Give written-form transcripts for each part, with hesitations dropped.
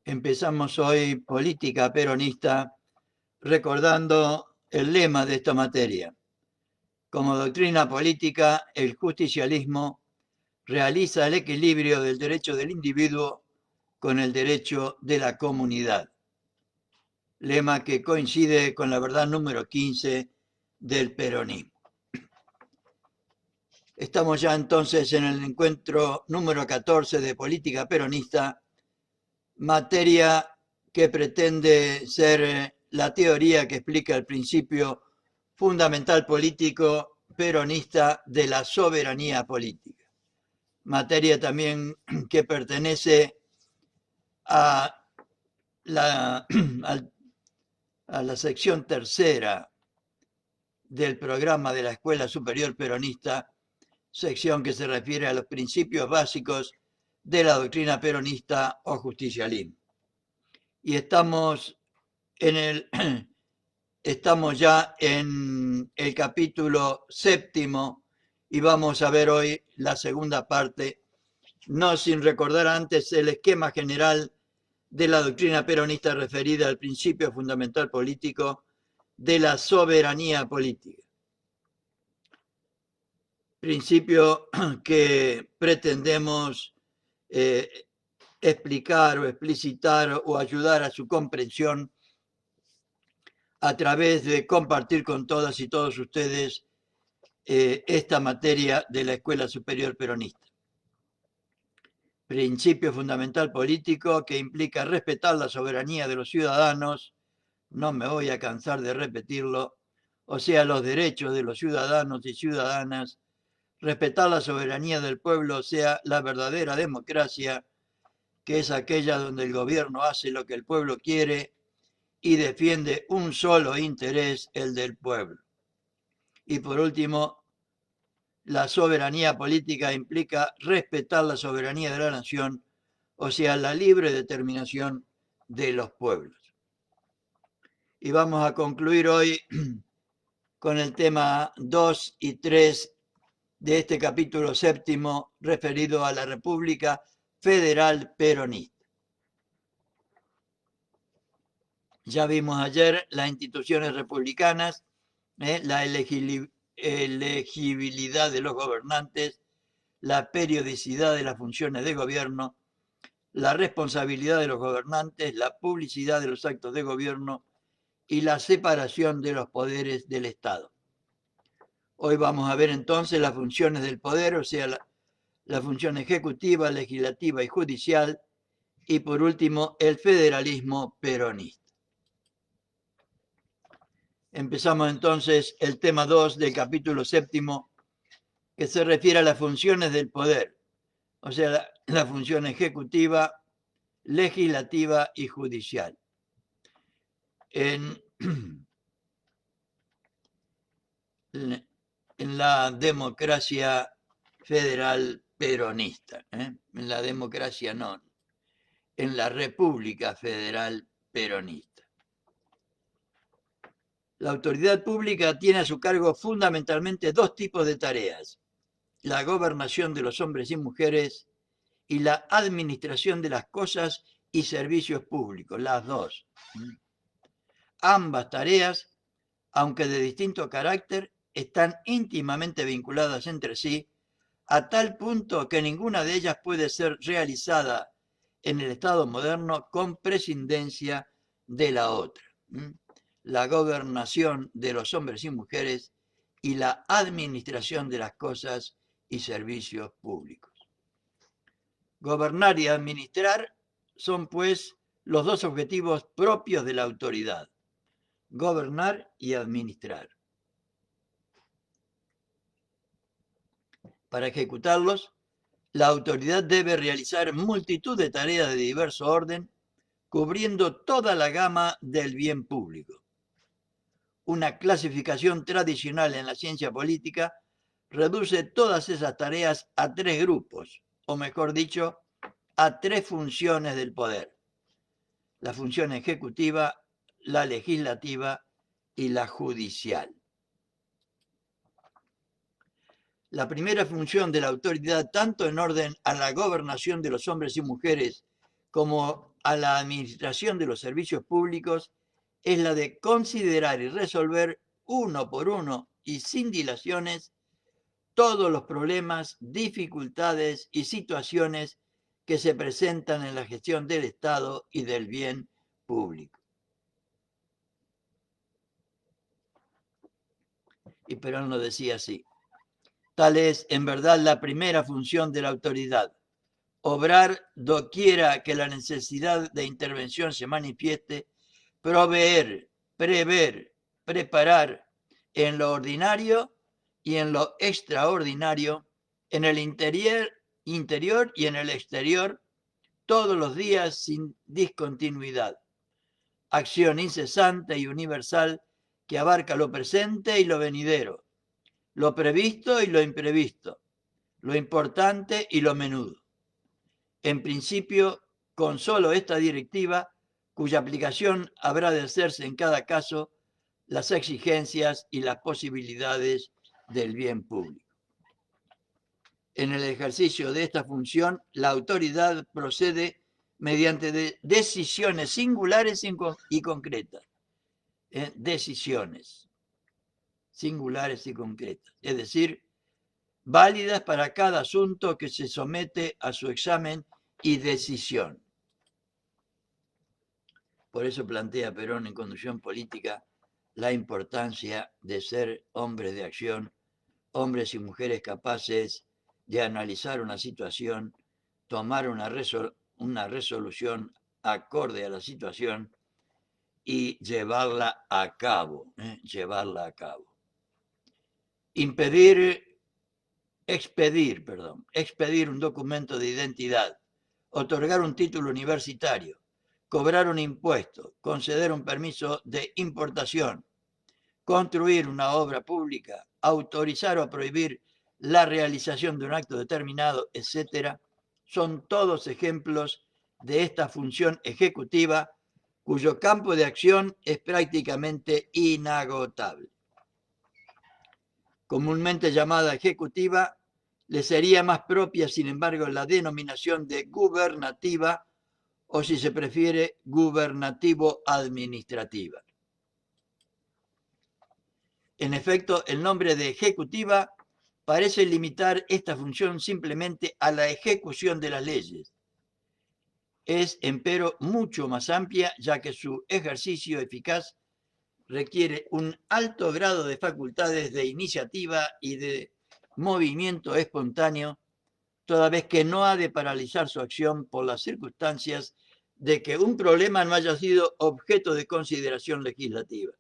Empezamos hoy Política Peronista recordando el lema de esta materia. Como doctrina política, el justicialismo realiza el equilibrio del derecho del individuo con el derecho de la comunidad. Lema que coincide con la verdad número 15 del peronismo. Estamos ya entonces en el encuentro número 14 de Política Peronista, materia que pretende ser la teoría que explica el principio fundamental político peronista de la soberanía política. Materia también que pertenece a la sección tercera del programa de la Escuela Superior Peronista, sección que se refiere a los principios básicos de la doctrina peronista o justicialismo. Y estamos ya en el capítulo 7 y vamos a ver hoy la segunda parte, no sin recordar antes el esquema general de la doctrina peronista referida al principio fundamental político de la soberanía política. Principio que pretendemos explicar o explicitar o ayudar a su comprensión a través de compartir con todas y todos ustedes esta materia de la Escuela Superior Peronista. Principio fundamental político que implica respetar la soberanía de los ciudadanos, no me voy a cansar de repetirlo, o sea, los derechos de los ciudadanos y ciudadanas, respetar la soberanía del pueblo, o sea, la verdadera democracia, que es aquella donde el gobierno hace lo que el pueblo quiere y defiende un solo interés, el del pueblo. Y por último, la soberanía política implica respetar la soberanía de la nación, o sea, la libre determinación de los pueblos. Y vamos a concluir hoy con el tema 2 y 3 de este capítulo 7 referido a la República Federal Peronista. Ya vimos ayer las instituciones republicanas, la elegibilidad de los gobernantes, la periodicidad de las funciones de gobierno, la responsabilidad de los gobernantes, la publicidad de los actos de gobierno y la separación de los poderes del Estado. Hoy vamos a ver entonces las funciones del poder, o sea, la función ejecutiva, legislativa y judicial, y por último, el federalismo peronista. Empezamos entonces el tema 2 del capítulo 7, que se refiere a las funciones del poder, o sea, la función ejecutiva, legislativa y judicial. En la democracia federal peronista, en la democracia no, en la República Federal Peronista. La autoridad pública tiene a su cargo fundamentalmente dos tipos de tareas: la gobernación de los hombres y mujeres y la administración de las cosas y servicios públicos, las dos. Ambas tareas, aunque de distinto carácter, están íntimamente vinculadas entre sí, a tal punto que ninguna de ellas puede ser realizada en el Estado moderno con prescindencia de la otra. La gobernación de los hombres y mujeres y la administración de las cosas y servicios públicos. Gobernar y administrar son, pues, los dos objetivos propios de la autoridad: gobernar y administrar. Para ejecutarlos, la autoridad debe realizar multitud de tareas de diverso orden, cubriendo toda la gama del bien público. Una clasificación tradicional en la ciencia política reduce todas esas tareas a tres grupos, o mejor dicho, a tres funciones del poder: la función ejecutiva, la legislativa y la judicial. La primera función de la autoridad, tanto en orden a la gobernación de los hombres y mujeres como a la administración de los servicios públicos es la de considerar y resolver uno por uno y sin dilaciones todos los problemas, dificultades y situaciones que se presentan en la gestión del Estado y del bien público. Y Perón lo decía así: tal es en verdad la primera función de la autoridad, obrar doquiera que la necesidad de intervención se manifieste, proveer, prever, preparar en lo ordinario y en lo extraordinario, en el interior y en el exterior, todos los días sin discontinuidad. Acción incesante y universal que abarca lo presente y lo venidero, lo previsto y lo imprevisto, lo importante y lo menudo. En principio, con solo esta directiva, cuya aplicación habrá de hacerse en cada caso, las exigencias y las posibilidades del bien público. En el ejercicio de esta función, la autoridad procede mediante decisiones singulares y concretas. Decisiones singulares y concretas, es decir, válidas para cada asunto que se somete a su examen y decisión. Por eso plantea Perón en Conducción Política la importancia de ser hombres de acción, hombres y mujeres capaces de analizar una situación, tomar una resolución acorde a la situación y llevarla a cabo, expedir un documento de identidad, otorgar un título universitario, cobrar un impuesto, conceder un permiso de importación, construir una obra pública, autorizar o prohibir la realización de un acto determinado, etc., son todos ejemplos de esta función ejecutiva cuyo campo de acción es prácticamente inagotable. Comúnmente llamada ejecutiva, le sería más propia, sin embargo, la denominación de gubernativa o, si se prefiere, gubernativo-administrativa. En efecto, el nombre de ejecutiva parece limitar esta función simplemente a la ejecución de las leyes. Es, empero, mucho más amplia, ya que su ejercicio eficaz requiere un alto grado de facultades de iniciativa y de movimiento espontáneo, toda vez que no ha de paralizar su acción por las circunstancias de que un problema no haya sido objeto de consideración legislativa,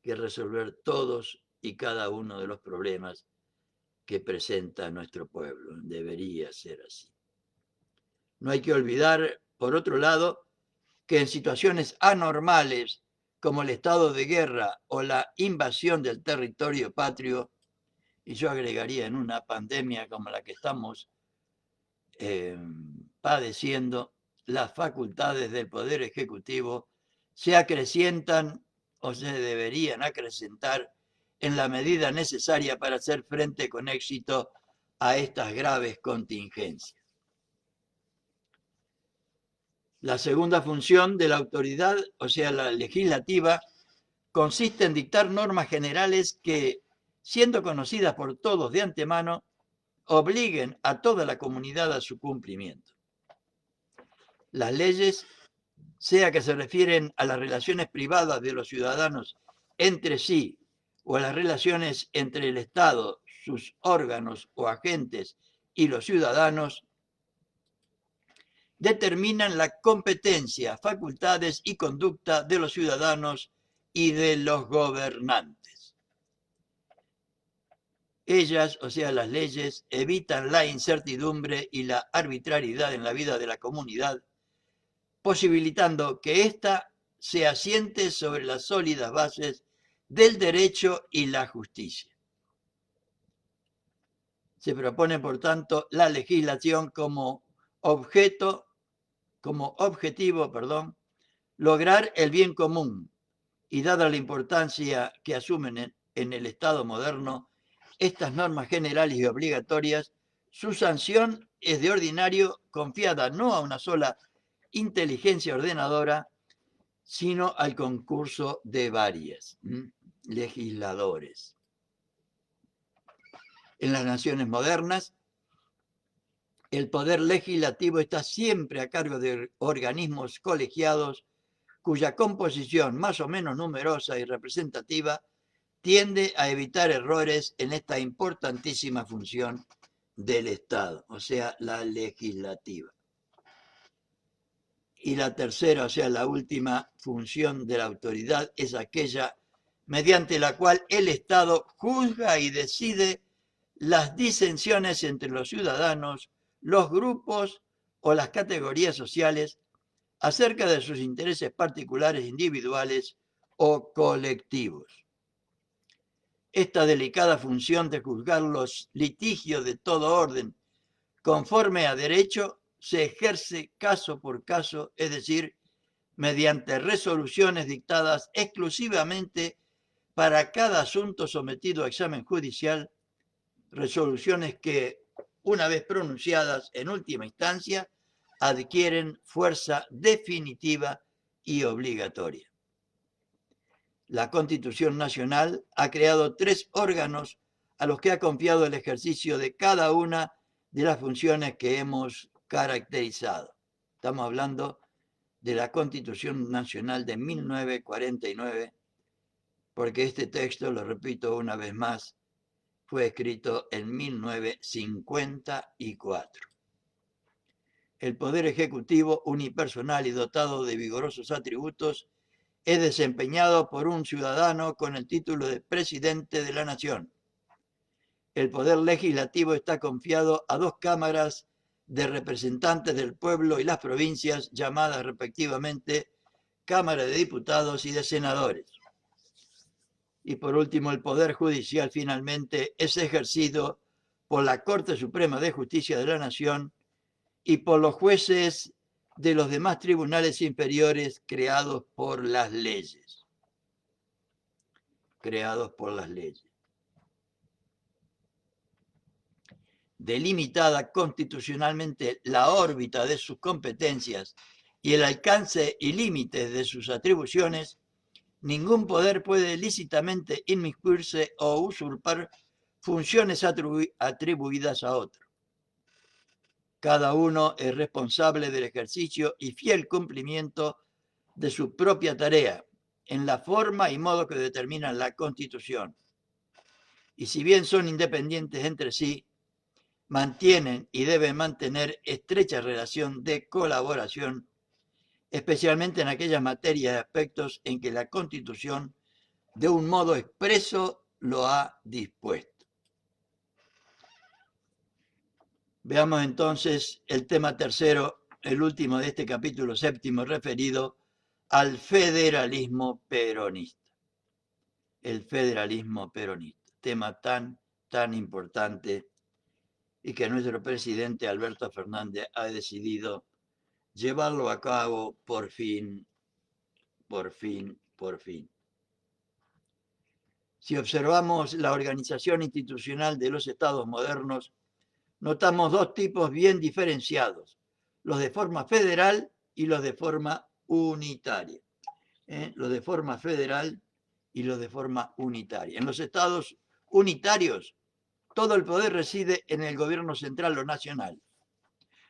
que resolver todos y cada uno de los problemas que presenta nuestro pueblo. Debería ser así. No hay que olvidar, por otro lado, que en situaciones anormales como el estado de guerra o la invasión del territorio patrio, y yo agregaría en una pandemia como la que estamos padeciendo, las facultades del Poder Ejecutivo se acrecientan o se deberían acrecentar en la medida necesaria para hacer frente con éxito a estas graves contingencias. La segunda función de la autoridad, o sea, la legislativa, consiste en dictar normas generales que, siendo conocidas por todos de antemano, obliguen a toda la comunidad a su cumplimiento. Las leyes, sea que se refieren a las relaciones privadas de los ciudadanos entre sí o a las relaciones entre el Estado, sus órganos o agentes y los ciudadanos, determinan la competencia, facultades y conducta de los ciudadanos y de los gobernantes. Ellas, o sea, las leyes, evitan la incertidumbre y la arbitrariedad en la vida de la comunidad, posibilitando que ésta se asiente sobre las sólidas bases del derecho y la justicia. Se propone, por tanto, la legislación como objetivo, lograr el bien común, y dada la importancia que asumen en el Estado moderno estas normas generales y obligatorias, su sanción es de ordinario confiada no a una sola inteligencia ordenadora, sino al concurso de varios legisladores. En las naciones modernas, el poder legislativo está siempre a cargo de organismos colegiados cuya composición más o menos numerosa y representativa tiende a evitar errores en esta importantísima función del Estado, o sea, la legislativa. Y la tercera, o sea, la última función de la autoridad es aquella mediante la cual el Estado juzga y decide las disensiones entre los ciudadanos, los grupos o las categorías sociales acerca de sus intereses particulares, individuales o colectivos. Esta delicada función de juzgar los litigios de todo orden conforme a derecho se ejerce caso por caso, es decir, mediante resoluciones dictadas exclusivamente para cada asunto sometido a examen judicial, resoluciones que, una vez pronunciadas en última instancia, adquieren fuerza definitiva y obligatoria. La Constitución Nacional ha creado 3 órganos a los que ha confiado el ejercicio de cada una de las funciones que hemos caracterizado. Estamos hablando de la Constitución Nacional de 1949, porque este texto, lo repito una vez más, fue escrito en 1954. El Poder Ejecutivo, unipersonal y dotado de vigorosos atributos, es desempeñado por un ciudadano con el título de Presidente de la Nación. El Poder Legislativo está confiado a 2 cámaras de representantes del pueblo y las provincias, llamadas respectivamente Cámara de Diputados y de Senadores. Y por último, el Poder Judicial finalmente es ejercido por la Corte Suprema de Justicia de la Nación y por los jueces de los demás tribunales inferiores creados por las leyes. Delimitada constitucionalmente la órbita de sus competencias y el alcance y límites de sus atribuciones, ningún poder puede lícitamente inmiscuirse o usurpar funciones atribuidas a otro. Cada uno es responsable del ejercicio y fiel cumplimiento de su propia tarea, en la forma y modo que determina la Constitución. Y si bien son independientes entre sí, mantienen y deben mantener estrecha relación de colaboración, especialmente en aquellas materias y aspectos en que la Constitución de un modo expreso lo ha dispuesto. Veamos entonces el tema tercero, el último de este capítulo 7, referido al federalismo peronista. El federalismo peronista, tema tan importante y que nuestro presidente Alberto Fernández ha decidido llevarlo a cabo por fin. Si observamos la organización institucional de los estados modernos, notamos 2 tipos bien diferenciados, los de forma federal y los de forma unitaria. Los de forma federal y los de forma unitaria. En los estados unitarios, todo el poder reside en el gobierno central o nacional.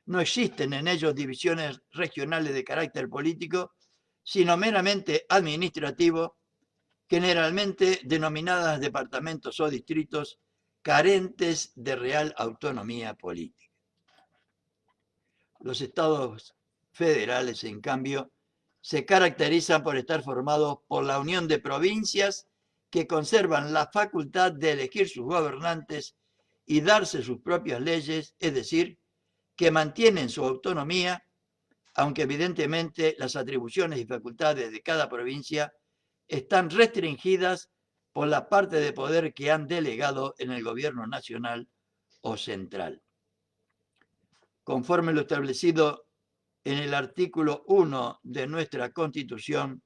No existen en ellos divisiones regionales de carácter político, sino meramente administrativo, generalmente denominadas departamentos o distritos, carentes de real autonomía política. Los estados federales, en cambio, se caracterizan por estar formados por la unión de provincias que conservan la facultad de elegir sus gobernantes y darse sus propias leyes, es decir, que mantienen su autonomía, aunque evidentemente las atribuciones y facultades de cada provincia están restringidas por la parte de poder que han delegado en el gobierno nacional o central. Conforme lo establecido en el artículo 1 de nuestra Constitución,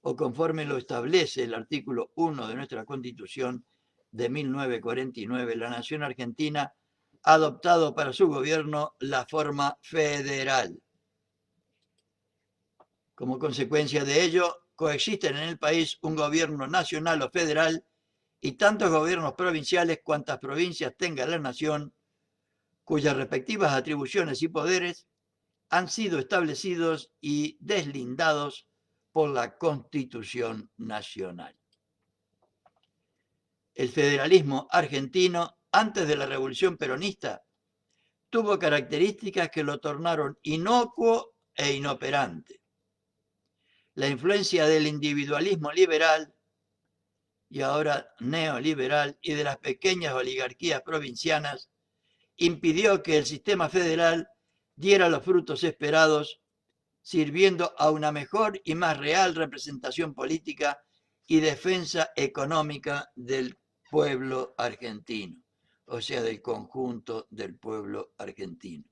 o conforme lo establece el artículo 1 de nuestra Constitución de 1949, la nación argentina adoptado para su gobierno la forma federal. Como consecuencia de ello, coexisten en el país un gobierno nacional o federal y tantos gobiernos provinciales cuantas provincias tenga la nación, cuyas respectivas atribuciones y poderes han sido establecidos y deslindados por la Constitución Nacional. El federalismo argentino, antes de la Revolución Peronista, tuvo características que lo tornaron inocuo e inoperante. La influencia del individualismo liberal y ahora neoliberal y de las pequeñas oligarquías provincianas impidió que el sistema federal diera los frutos esperados, sirviendo a una mejor y más real representación política y defensa económica del pueblo argentino, o sea, del conjunto del pueblo argentino.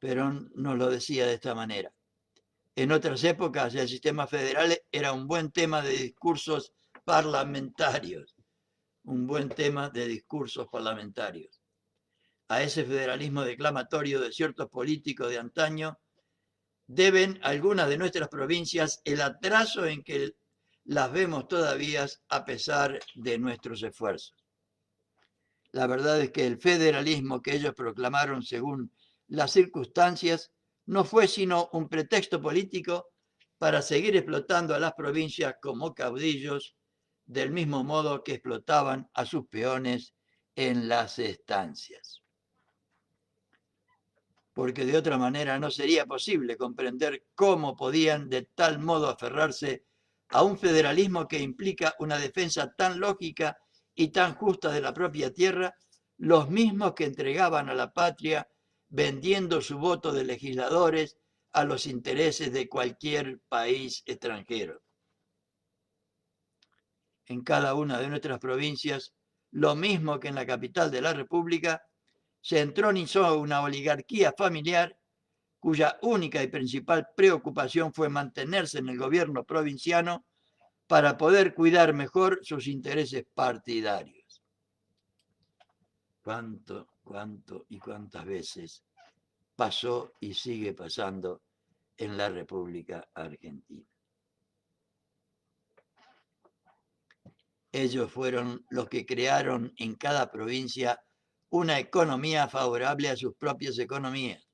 Perón nos lo decía de esta manera. En otras épocas el sistema federal era un buen tema de discursos parlamentarios, A ese federalismo declamatorio de ciertos políticos de antaño deben algunas de nuestras provincias el atraso en que las vemos todavía a pesar de nuestros esfuerzos. La verdad es que el federalismo que ellos proclamaron según las circunstancias no fue sino un pretexto político para seguir explotando a las provincias como caudillos, del mismo modo que explotaban a sus peones en las estancias. Porque de otra manera no sería posible comprender cómo podían de tal modo aferrarse a un federalismo que implica una defensa tan lógica y tan justa de la propia tierra, los mismos que entregaban a la patria vendiendo su voto de legisladores a los intereses de cualquier país extranjero. En cada una de nuestras provincias, lo mismo que en la capital de la República, se entronizó una oligarquía familiar cuya única y principal preocupación fue mantenerse en el gobierno provinciano para poder cuidar mejor sus intereses partidarios. ¿Cuánto y cuántas veces pasó y sigue pasando en la República Argentina? Ellos fueron los que crearon en cada provincia una economía favorable a sus propias economías,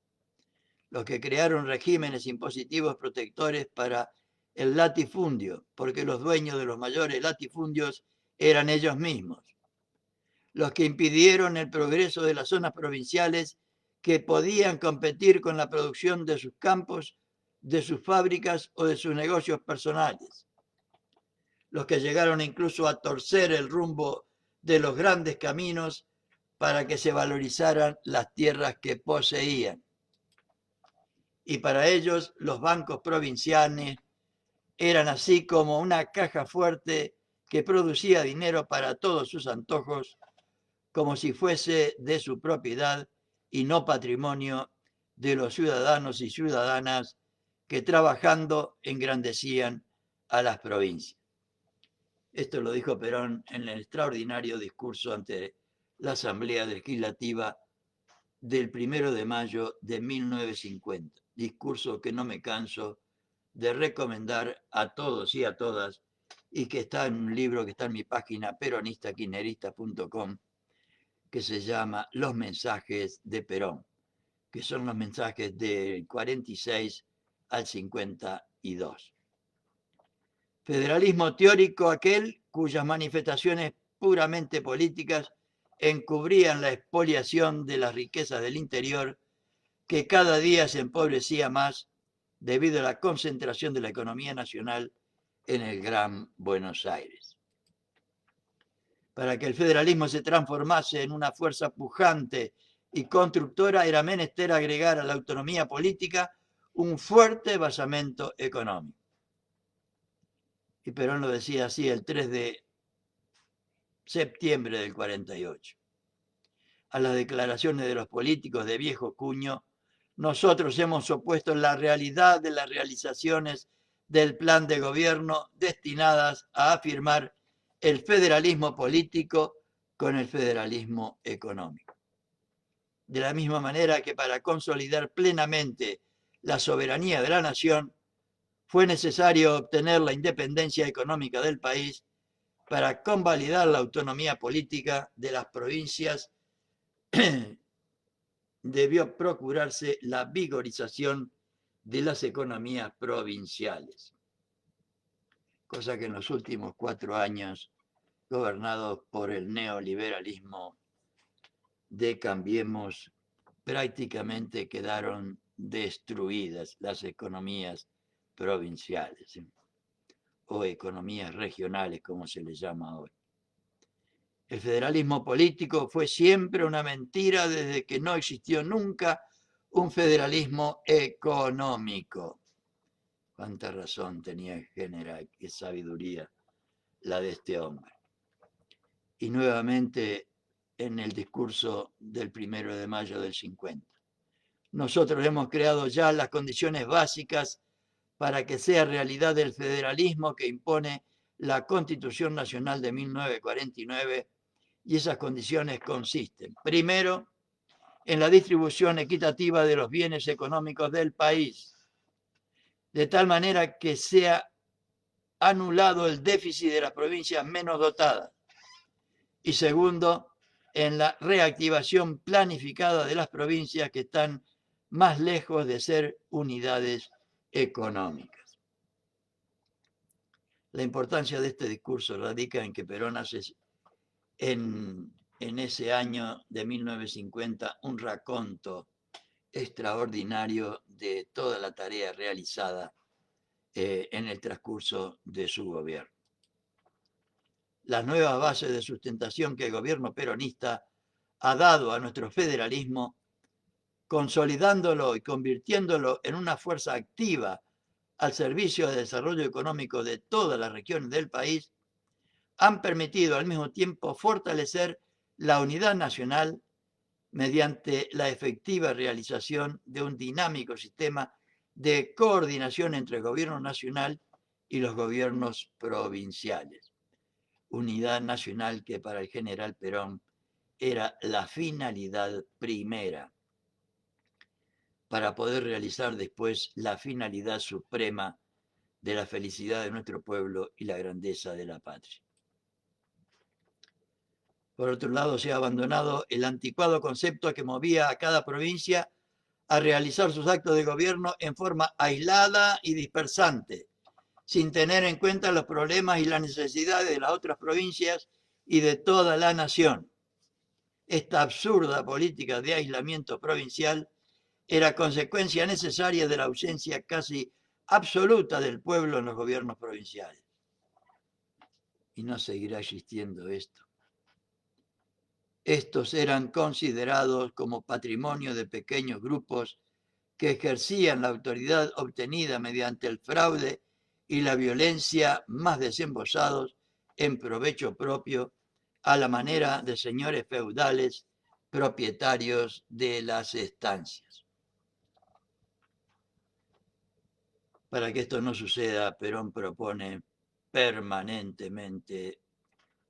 los que crearon regímenes impositivos protectores para el latifundio, porque los dueños de los mayores latifundios eran ellos mismos, los que impidieron el progreso de las zonas provinciales que podían competir con la producción de sus campos, de sus fábricas o de sus negocios personales, los que llegaron incluso a torcer el rumbo de los grandes caminos para que se valorizaran las tierras que poseían. Y para ellos los bancos provinciales eran así como una caja fuerte que producía dinero para todos sus antojos, como si fuese de su propiedad y no patrimonio de los ciudadanos y ciudadanas que trabajando engrandecían a las provincias. Esto lo dijo Perón en el extraordinario discurso ante la Asamblea Legislativa del 1 de mayo de 1950. Discurso que no me canso de recomendar a todos y a todas y que está en un libro que está en mi página peronistakirchnerista.com, que se llama Los mensajes de Perón, que son los mensajes del 46 al 52. Federalismo teórico aquel cuyas manifestaciones puramente políticas encubrían la expoliación de las riquezas del interior, que cada día se empobrecía más debido a la concentración de la economía nacional en el Gran Buenos Aires. Para que el federalismo se transformase en una fuerza pujante y constructora, era menester agregar a la autonomía política un fuerte basamento económico. Y Perón lo decía así el 3 de septiembre del 48. A las declaraciones de los políticos de viejo cuño, nosotros hemos opuesto la realidad de las realizaciones del plan de gobierno destinadas a afirmar el federalismo político con el federalismo económico. De la misma manera que para consolidar plenamente la soberanía de la nación, fue necesario obtener la independencia económica del país para convalidar la autonomía política de las provincias. Debió procurarse la vigorización de las economías provinciales, cosa que en los últimos 4 años, gobernados por el neoliberalismo de Cambiemos, prácticamente quedaron destruidas las economías provinciales o economías regionales, como se les llama hoy. El federalismo político fue siempre una mentira desde que no existió nunca un federalismo económico. Cuánta razón tenía el general, qué sabiduría la de este hombre. Y nuevamente en el discurso del 1 de mayo del 50. Nosotros hemos creado ya las condiciones básicas para que sea realidad el federalismo que impone la Constitución Nacional de 1949, y esas condiciones consisten, primero, en la distribución equitativa de los bienes económicos del país, de tal manera que sea anulado el déficit de las provincias menos dotadas. Y segundo, en la reactivación planificada de las provincias que están más lejos de ser unidades económicas. La importancia de este discurso radica en que Perón hace en ese año de 1950 un raconto extraordinario de toda la tarea realizada en el transcurso de su gobierno. Las nuevas bases de sustentación que el gobierno peronista ha dado a nuestro federalismo, consolidándolo y convirtiéndolo en una fuerza activa al servicio del desarrollo económico de todas las regiones del país, han permitido al mismo tiempo fortalecer la unidad nacional mediante la efectiva realización de un dinámico sistema de coordinación entre el gobierno nacional y los gobiernos provinciales. Unidad nacional que para el general Perón era la finalidad primera, para poder realizar después la finalidad suprema de la felicidad de nuestro pueblo y la grandeza de la patria. Por otro lado, se ha abandonado el anticuado concepto que movía a cada provincia a realizar sus actos de gobierno en forma aislada y dispersante, sin tener en cuenta los problemas y las necesidades de las otras provincias y de toda la nación. Esta absurda política de aislamiento provincial era consecuencia necesaria de la ausencia casi absoluta del pueblo en los gobiernos provinciales. Y no seguirá existiendo esto. Estos eran considerados como patrimonio de pequeños grupos que ejercían la autoridad obtenida mediante el fraude y la violencia, más desembosados en provecho propio, a la manera de señores feudales propietarios de las estancias. Para que esto no suceda, Perón propone permanentemente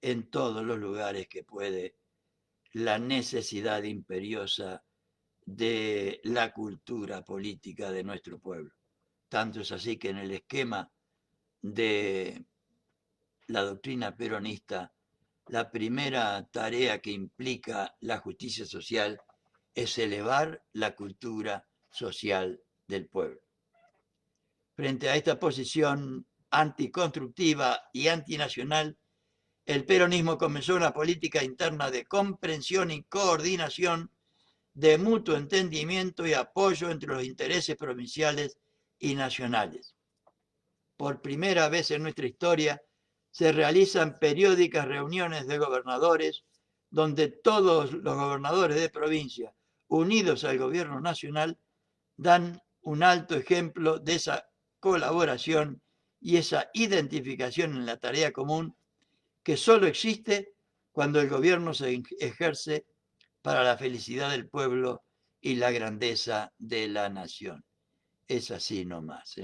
en todos los lugares que puede la necesidad imperiosa de la cultura política de nuestro pueblo. Tanto es así que en el esquema de la doctrina peronista, la primera tarea que implica la justicia social es elevar la cultura social del pueblo. Frente a esta posición anticonstructiva y antinacional, el peronismo comenzó una política interna de comprensión y coordinación, de mutuo entendimiento y apoyo entre los intereses provinciales y nacionales. Por primera vez en nuestra historia se realizan periódicas reuniones de gobernadores donde todos los gobernadores de provincia, unidos al gobierno nacional, dan un alto ejemplo de esa colaboración y esa identificación en la tarea común que solo existe cuando el gobierno se ejerce para la felicidad del pueblo y la grandeza de la nación. Es así nomás.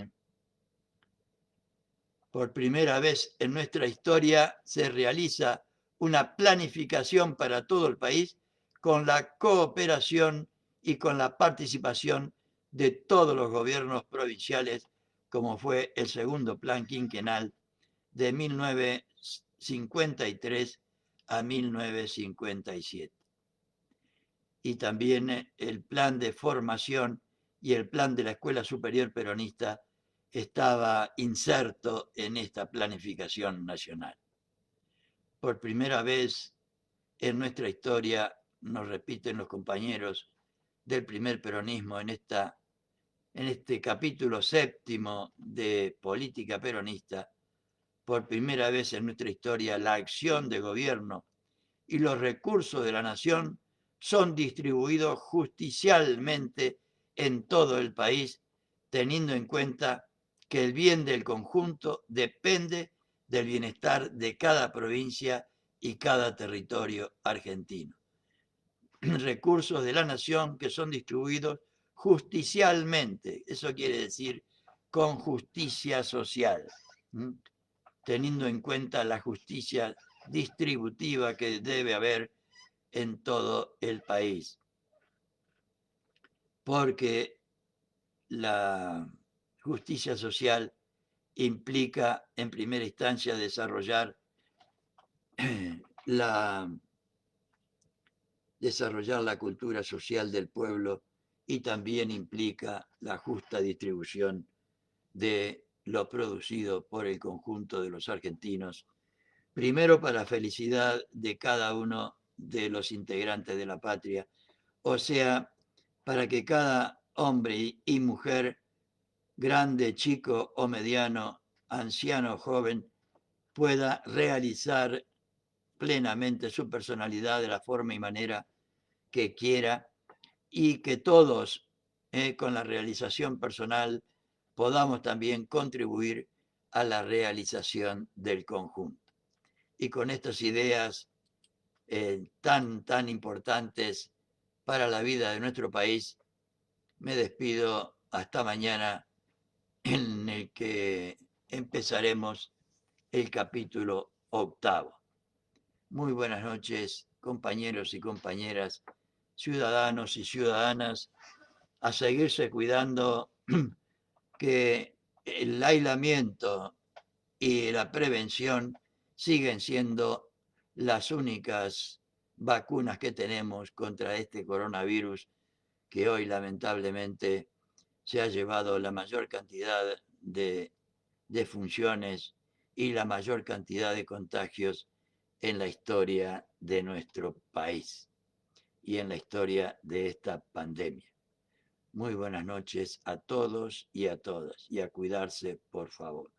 Por primera vez en nuestra historia se realiza una planificación para todo el país con la cooperación y con la participación de todos los gobiernos provinciales, como fue el segundo plan quinquenal de 1953 a 1957. Y también el plan de formación y el plan de la Escuela Superior Peronista estaba inserto en esta planificación nacional. Por primera vez en nuestra historia, nos repiten los compañeros del primer peronismo en este capítulo séptimo de política peronista, por primera vez en nuestra historia la acción de gobierno y los recursos de la nación son distribuidos justicialmente en todo el país, teniendo en cuenta que el bien del conjunto depende del bienestar de cada provincia y cada territorio argentino. Recursos de la nación que son distribuidos justicialmente, eso quiere decir con justicia social, teniendo en cuenta la justicia distributiva que debe haber en todo el país. Porque la justicia social implica en primera instancia desarrollar la cultura social del pueblo y también implica la justa distribución de lo producido por el conjunto de los argentinos, primero para felicidad de cada uno de los integrantes de la patria, o sea, para que cada hombre y mujer, grande, chico o mediano, anciano o joven, pueda realizar plenamente su personalidad de la forma y manera que quiera y que todos, con la realización personal, podamos también contribuir a la realización del conjunto. Y con estas ideas tan importantes para la vida de nuestro país, me despido hasta mañana, en el que empezaremos el capítulo octavo. Muy buenas noches, compañeros y compañeras, ciudadanos y ciudadanas, a seguirse cuidando, que el aislamiento y la prevención siguen siendo las únicas vacunas que tenemos contra este coronavirus, que hoy lamentablemente se ha llevado la mayor cantidad de funciones y la mayor cantidad de contagios en la historia de nuestro país y en la historia de esta pandemia. Muy buenas noches a todos y a todas, y a cuidarse, por favor.